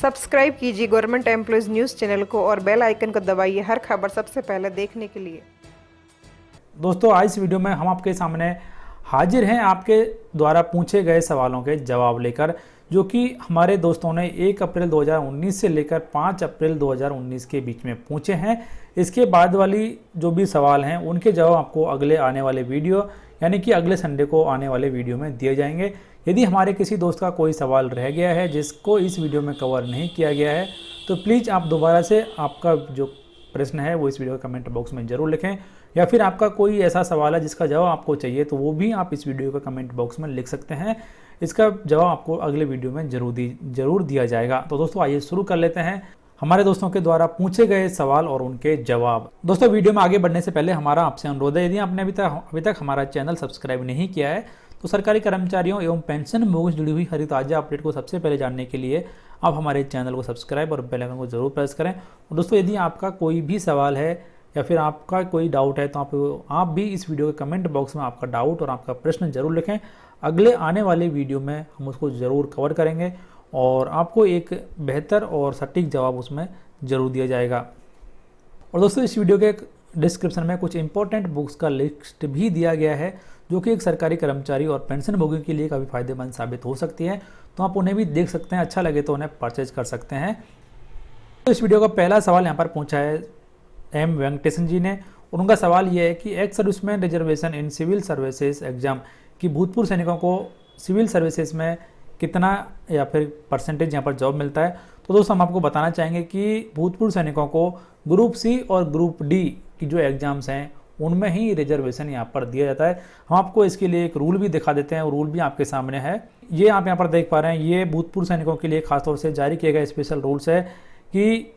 Subscribe कीजिए government employees news channel को और बेल आइकन को दबाइए हर खबर सबसे पहले देखने के लिए। दोस्तों, आज इस वीडियो में हम आपके सामने हाजिर हैं आपके द्वारा पूछे गए सवालों के जवाब लेकर, जो कि हमारे दोस्तों ने 1 अप्रैल 2019 से लेकर 5 अप्रैल 2019 के बीच में पूछे हैं। इसके बाद वाली जो भी सवाल हैं उनके जवाब आपको अगले आने वाले वीडियो यानी कि अगले संडे को आने वाले वीडियो में दिए जाएंगे। यदि हमारे किसी दोस्त का कोई सवाल रह गया है जिसको इस वीडियो में कवर नहीं किया गया है तो प्लीज़ आप दोबारा से आपका जो प्रश्न है वो इस वीडियो के कमेंट बॉक्स में ज़रूर लिखें, या फिर आपका कोई ऐसा सवाल है जिसका जवाब आपको चाहिए तो वो भी आप इस वीडियो के कमेंट बॉक्स में लिख सकते हैं। इसका जवाब आपको अगले वीडियो में ज़रूर दिया जाएगा। तो दोस्तों, आइए शुरू कर लेते हैं हमारे दोस्तों के द्वारा पूछे गए सवाल और उनके जवाब। दोस्तों, वीडियो में आगे बढ़ने से पहले हमारा आपसे अनुरोध है, यदि आपने अभी तक हमारा चैनल सब्सक्राइब नहीं किया है तो सरकारी कर्मचारियों एवं पेंशन भोगी से जुड़ी हुई हर ताज़ा अपडेट को सबसे पहले जानने के लिए आप हमारे चैनल को सब्सक्राइब और बेल आइकन को जरूर प्रेस करें। और दोस्तों, यदि आपका कोई भी सवाल है या फिर आपका कोई डाउट है तो आप भी इस वीडियो के कमेंट बॉक्स में आपका डाउट और आपका प्रश्न जरूर लिखें। अगले आने वाले वीडियो में हम उसको ज़रूर कवर करेंगे और आपको एक बेहतर और सटीक जवाब उसमें ज़रूर दिया जाएगा। और दोस्तों, इस वीडियो के डिस्क्रिप्शन में कुछ इंपॉर्टेंट बुक्स का लिस्ट भी दिया गया है जो कि एक सरकारी कर्मचारी और पेंशन भोगी के लिए काफ़ी फायदेमंद साबित हो सकती है, तो आप उन्हें भी देख सकते हैं, अच्छा लगे तो उन्हें परचेज कर सकते हैं। तो इस वीडियो का पहला सवाल यहाँ पर पूछा है एम वेंकटेशन जी ने। उनका सवाल ये है कि ex serviceman reservation in civil services exam की भूतपूर्व सैनिकों को सिविल सर्विसेज में कितना या फिर परसेंटेज यहाँ पर जॉब मिलता है। तो दोस्तों, हम आपको बताना चाहेंगे कि भूतपूर्व सैनिकों को ग्रुप सी और ग्रुप डी की जो एग्जाम्स हैं उनमें ही रिजर्वेशन यहाँ पर दिया जाता है। हम आपको इसके लिए एक रूल भी दिखा देते हैं, रूल भी आपके सामने है। ये आप यहाँ पर देख पा रहे हैं, ये भूतपूर्व सैनिकों के लिए खासतौर से जारी किए गए स्पेशल रूल्स है कि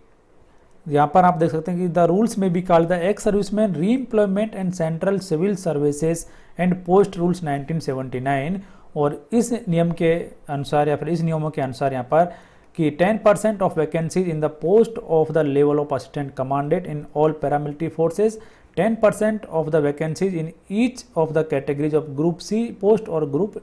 यहाँ पर आप देख सकते हैं कि द रूल्स में be called the ex servicemen re employment and central civil services and post rules 1979। और इस नियम के अनुसार या फिर इस नियमों के अनुसार यहाँ पर कि 10% of vacancies in the post of the level of assistant commandant in all paramilitary forces, 10% of the vacancies in each of the categories of Group C post or Group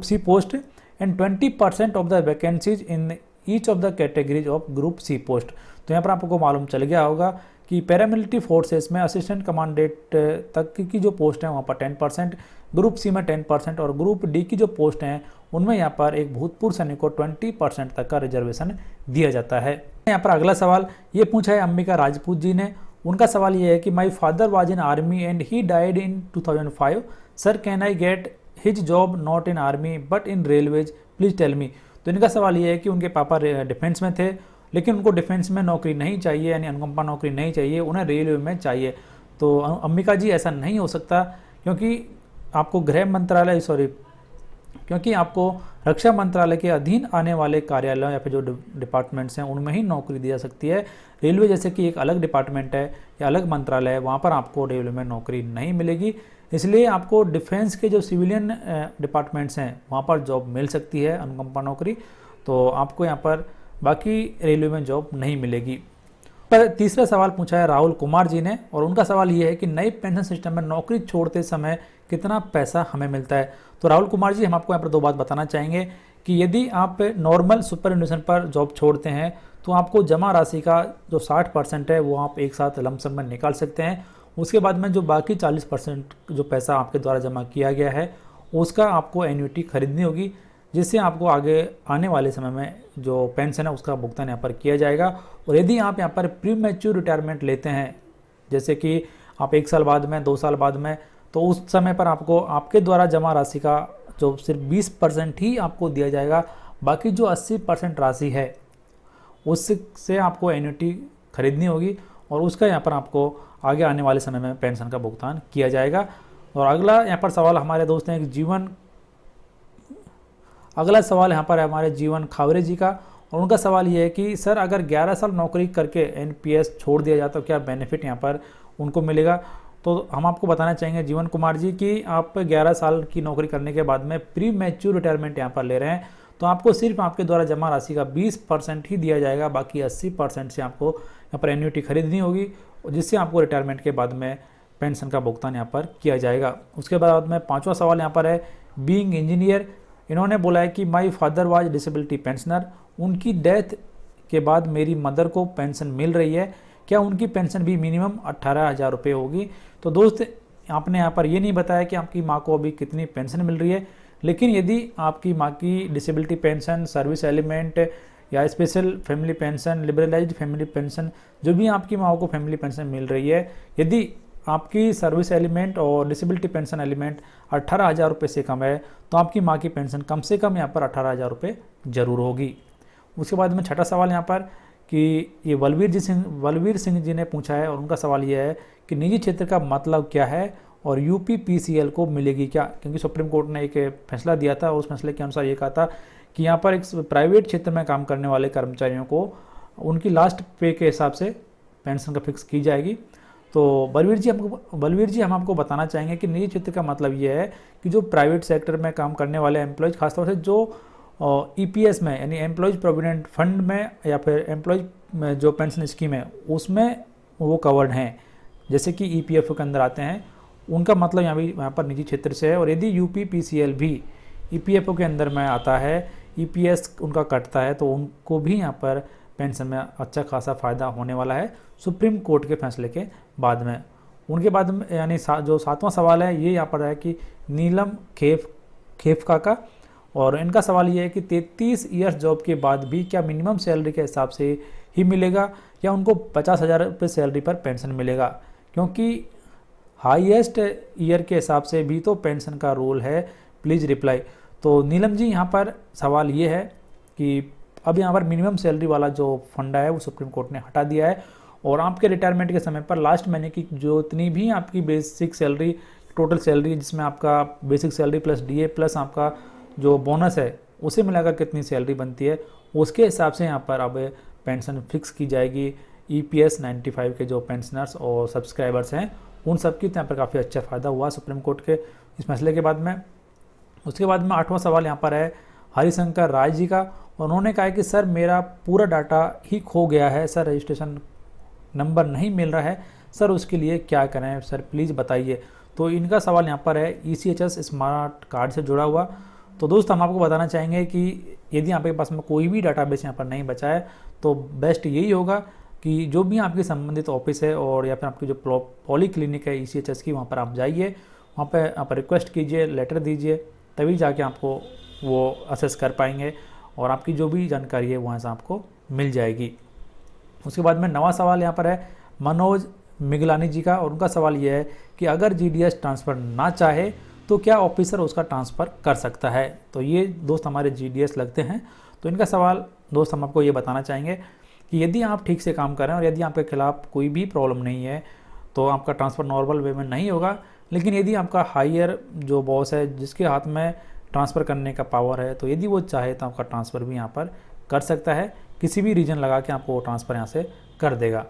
C post and 20% of the vacancies in each of the categories of Group C post। तो यहाँ पर आपको मालूम चल गया होगा कि paramilitary forces में असिस्टेंट कमांडेंट तक की जो पोस्ट है वहाँ पर 10%, ग्रुप सी में 10% और ग्रुप डी की जो पोस्ट हैं उनमें यहाँ पर एक भूतपूर्व सैनिक को 20% तक का रिजर्वेशन दिया जाता है। यहाँ पर अगला सवाल ये पूछा है अंबिका राजपूत जी ने। उनका सवाल ये है कि my father was in army and he died in 2005, sir can I get his job not in army but in railways, please tell me. तो इनका सवाल ये है कि उनके पापा डिफेंस में थे लेकिन उनको डिफेंस में नौकरी नहीं चाहिए, यानी अनुकंपा नौकरी नहीं चाहिए, उन्हें रेलवे में चाहिए। तो अंबिका जी, ऐसा नहीं हो सकता क्योंकि आपको क्योंकि आपको रक्षा मंत्रालय के अधीन आने वाले कार्यालयों या फिर जो डिपार्टमेंट्स हैं उनमें ही नौकरी दी जा सकती है। रेलवे जैसे कि एक अलग डिपार्टमेंट है या अलग मंत्रालय है, वहाँ पर आपको रेलवे में नौकरी नहीं मिलेगी। इसलिए आपको डिफेंस के जो सिविलियन डिपार्टमेंट्स हैं वहाँ पर जॉब मिल सकती है, अनुकंपा नौकरी, तो आपको यहाँ पर बाकी रेलवे में जॉब नहीं मिलेगी। पर तीसरा सवाल पूछा है राहुल कुमार जी ने, और उनका सवाल ये है कि नई पेंशन सिस्टम में नौकरी छोड़ते समय कितना पैसा हमें मिलता है। तो राहुल कुमार जी, हम आपको यहाँ पर दो बात बताना चाहेंगे कि यदि आप नॉर्मल सुपरएनुएशन पर जॉब छोड़ते हैं तो आपको जमा राशि का जो 60% है वो आप एक साथ लमसम में निकाल सकते हैं। उसके बाद में जो बाकी 40% जो पैसा आपके द्वारा जमा किया गया है उसका आपको एन्युटी खरीदनी होगी, जिससे आपको आगे आने वाले समय में जो पेंशन है उसका भुगतान यहाँ पर किया जाएगा। और यदि आप यहाँ पर प्री मैच्योर रिटायरमेंट लेते हैं, जैसे कि आप 1 साल बाद में, 2 साल बाद में, तो उस समय पर आपको आपके द्वारा जमा राशि का जो सिर्फ 20% ही आपको दिया जाएगा, बाकी जो 80% राशि है उससे आपको एन्युटी खरीदनी होगी और उसका यहाँ पर आपको आगे आने वाले समय में पेंशन का भुगतान किया जाएगा। और अगला यहाँ पर सवाल हमारे दोस्त हैं अगला सवाल यहाँ पर है हमारे जीवन खावरे जी का, और उनका सवाल ये है कि सर अगर 11 साल नौकरी करके एनपीएस छोड़ दिया जाए तो क्या बेनिफिट यहाँ पर उनको मिलेगा। तो हम आपको बताना चाहेंगे जीवन कुमार जी कि आप 11 साल की नौकरी करने के बाद में प्री मैच्योर रिटायरमेंट यहाँ पर ले रहे हैं, तो आपको सिर्फ आपके द्वारा जमा राशि का 20% ही दिया जाएगा, बाकी 80% से आपको यहाँ पर एन्युटी खरीदनी होगी, जिससे आपको रिटायरमेंट के बाद में पेंशन का भुगतान यहाँ पर किया जाएगा। उसके बाद में 5वां सवाल यहाँ पर है बीइंग इंजीनियर इन्होंने बोला है कि my father was disability pensioner, उनकी डेथ के बाद मेरी मदर को पेंशन मिल रही है, क्या उनकी पेंशन भी मिनिमम 18,000 रुपये होगी। तो दोस्त आपने यहाँ पर ये नहीं बताया कि आपकी माँ को अभी कितनी पेंशन मिल रही है, लेकिन यदि आपकी माँ की डिसेबिलिटी पेंशन, सर्विस एलिमेंट या special family pension, liberalised family pension, जो भी आपकी माँ को फैमिली पेंशन मिल रही है, यदि आपकी सर्विस एलिमेंट और डिसेबिलिटी पेंशन एलिमेंट 18,000 रुपये से कम है तो आपकी माँ की पेंशन कम से कम यहाँ पर 18,000 रुपये जरूर होगी। उसके बाद में छठा सवाल यहाँ पर कि ये बलवीर सिंह जी ने पूछा है और उनका सवाल ये है कि निजी क्षेत्र का मतलब क्या है और यूपीपीसीएल को मिलेगी क्या, क्योंकि सुप्रीम कोर्ट ने एक फैसला दिया था, उस फैसले के अनुसार ये कहा था कि यहाँ पर एक प्राइवेट क्षेत्र में काम करने वाले कर्मचारियों को उनकी लास्ट पे के हिसाब से पेंशन का फिक्स की जाएगी। तो बलवीर जी हम आपको बताना चाहेंगे कि निजी क्षेत्र का मतलब ये है कि जो प्राइवेट सेक्टर में काम करने वाले एम्प्लॉयज़, खासतौर से जो ईपीएस में यानी एम्प्लॉयज़ प्रोविडेंट फंड में या फिर एम्प्लॉयज़ में जो पेंशन स्कीम है उसमें वो कवर्ड हैं, जैसे कि ईपीएफओ के अंदर आते हैं, उनका मतलब यहाँ पर निजी क्षेत्र से है। और यदि यूपीपीसीएल भी ईपीएफओ के अंदर में आता है, ईपीएस उनका कटता है, तो उनको भी यहाँ पर पेंशन में अच्छा खासा फ़ायदा होने वाला है सुप्रीम कोर्ट के फैसले के बाद में। उनके बाद में यानी जो सातवां सवाल है ये यहाँ पर है कि नीलम खेफका का, और इनका सवाल ये है कि 33 ईयर्स जॉब के बाद भी क्या मिनिमम सैलरी के हिसाब से ही मिलेगा या उनको 50,000 रुपये सैलरी पर पेंशन मिलेगा, क्योंकि हाईएस्ट ईयर के हिसाब से भी तो पेंशन का रोल है। Please reply. तो नीलम जी यहाँ पर सवाल ये है कि अब यहाँ पर मिनिमम सैलरी वाला जो फंडा है वो सुप्रीम कोर्ट ने हटा दिया है और आपके रिटायरमेंट के समय पर लास्ट महीने की जो इतनी भी आपकी बेसिक सैलरी, टोटल सैलरी जिसमें आपका basic salary plus DA plus आपका जो बोनस है उसे मिलाकर कितनी सैलरी बनती है उसके हिसाब से यहाँ पर अब पेंशन फिक्स की जाएगी। ईपीएस 95 के जो पेंशनर्स और सब्सक्राइबर्स हैं उन सब की यहाँ पर काफ़ी अच्छा फ़ायदा हुआ सुप्रीम कोर्ट के इस फैसले के बाद में। उसके बाद में 8वां सवाल यहाँ पर है हरिशंकर राय जी का, उन्होंने कहा कि सर मेरा पूरा डाटा ही खो गया है सर, रजिस्ट्रेशन नंबर नहीं मिल रहा है सर, उसके लिए क्या करें सर प्लीज़ बताइए। तो इनका सवाल यहाँ पर है ECHS स्मार्ट कार्ड से जुड़ा हुआ। तो दोस्त हम आपको बताना चाहेंगे कि यदि आपके पास में कोई भी डाटाबेस यहाँ पर नहीं बचा है तो बेस्ट यही होगा कि जो भी आपकी संबंधित ऑफिस है और या फिर आपकी जो पॉली क्लिनिक है ECHS की, वहाँ पर आप जाइए, वहाँ पर आप रिक्वेस्ट कीजिए, लेटर दीजिए, तभी जाके आपको वो असेस कर पाएंगे और आपकी जो भी जानकारी है वहाँ से आपको मिल जाएगी। उसके बाद में 9वां सवाल यहाँ पर है मनोज मिगलानी जी का, और उनका सवाल ये है कि अगर GDS ट्रांसफ़र ना चाहे तो क्या ऑफिसर उसका ट्रांसफ़र कर सकता है। तो ये दोस्त हमारे GDS लगते हैं, तो इनका सवाल दोस्त हम आपको ये बताना चाहेंगे कि यदि आप ठीक से काम कर रहे हैं और यदि आपके खिलाफ कोई भी प्रॉब्लम नहीं है तो आपका ट्रांसफ़र नॉर्मल वे में नहीं होगा, लेकिन यदि आपका हायर जो बॉस है जिसके हाथ में ट्रांसफ़र करने का पावर है, तो यदि वो चाहे तो आपका ट्रांसफ़र भी यहाँ पर कर सकता है, किसी भी रीजन लगा के आपको वो ट्रांसफ़र यहाँ से कर देगा।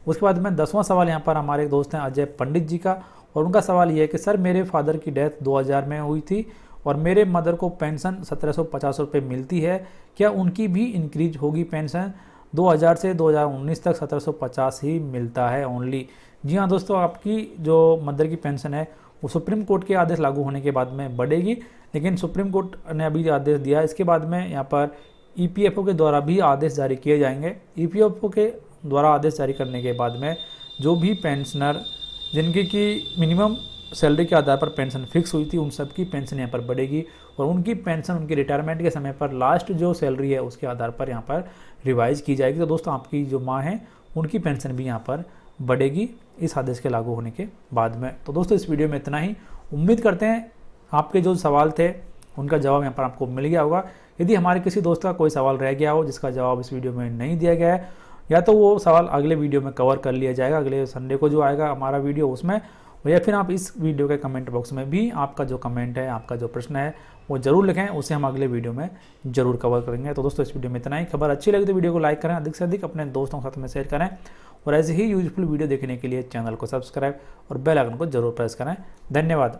उसके बाद में 10वां सवाल यहाँ पर हमारे दोस्त हैं अजय पंडित जी का, और उनका सवाल ये है कि सर मेरे फादर की डेथ 2000 में हुई थी और मेरे मदर को पेंशन 1750 रुपये मिलती है, क्या उनकी भी इंक्रीज होगी पेंशन? 2000 से 2019 तक 1750 ही मिलता है ओनली। जी हाँ दोस्तों, आपकी जो मदर की पेंशन है वो सुप्रीम कोर्ट के आदेश लागू होने के बाद में बढ़ेगी, लेकिन सुप्रीम कोर्ट ने अभी आदेश दिया, इसके बाद में यहाँ पर EPFO के द्वारा भी आदेश जारी किए जाएंगे। EPFO के द्वारा आदेश जारी करने के बाद में जो भी पेंशनर जिनकी की मिनिमम सैलरी के आधार पर पेंशन फिक्स हुई थी उन सब की पेंशन यहाँ पर बढ़ेगी और उनकी पेंशन उनकी रिटायरमेंट के समय पर लास्ट जो सैलरी है उसके आधार पर यहाँ पर रिवाइज की जाएगी। तो दोस्तों आपकी जो माँ हैं उनकी पेंशन भी यहाँ पर बढ़ेगी इस आदेश के लागू होने के बाद में। तो दोस्तों इस वीडियो में इतना ही। उम्मीद करते हैं आपके जो सवाल थे उनका जवाब यहाँ पर आपको मिल गया होगा। यदि हमारे किसी दोस्त का कोई सवाल रह गया हो जिसका जवाब इस वीडियो में नहीं दिया गया है, या तो वो सवाल अगले वीडियो में कवर कर लिया जाएगा, अगले संडे को जो आएगा हमारा वीडियो उसमें, या फिर आप इस वीडियो के कमेंट बॉक्स में भी आपका जो कमेंट है, आपका जो प्रश्न है वो ज़रूर लिखें, उसे हम अगले वीडियो में ज़रूर कवर करेंगे। तो दोस्तों इस वीडियो में इतना ही। खबर अच्छी लगी तो वीडियो को लाइक करें, अधिक से अधिक अपने दोस्तों के साथ में शेयर करें और ऐसे ही यूजफुल वीडियो देखने के लिए चैनल को सब्सक्राइब और बेल आइकन को जरूर प्रेस करें। धन्यवाद।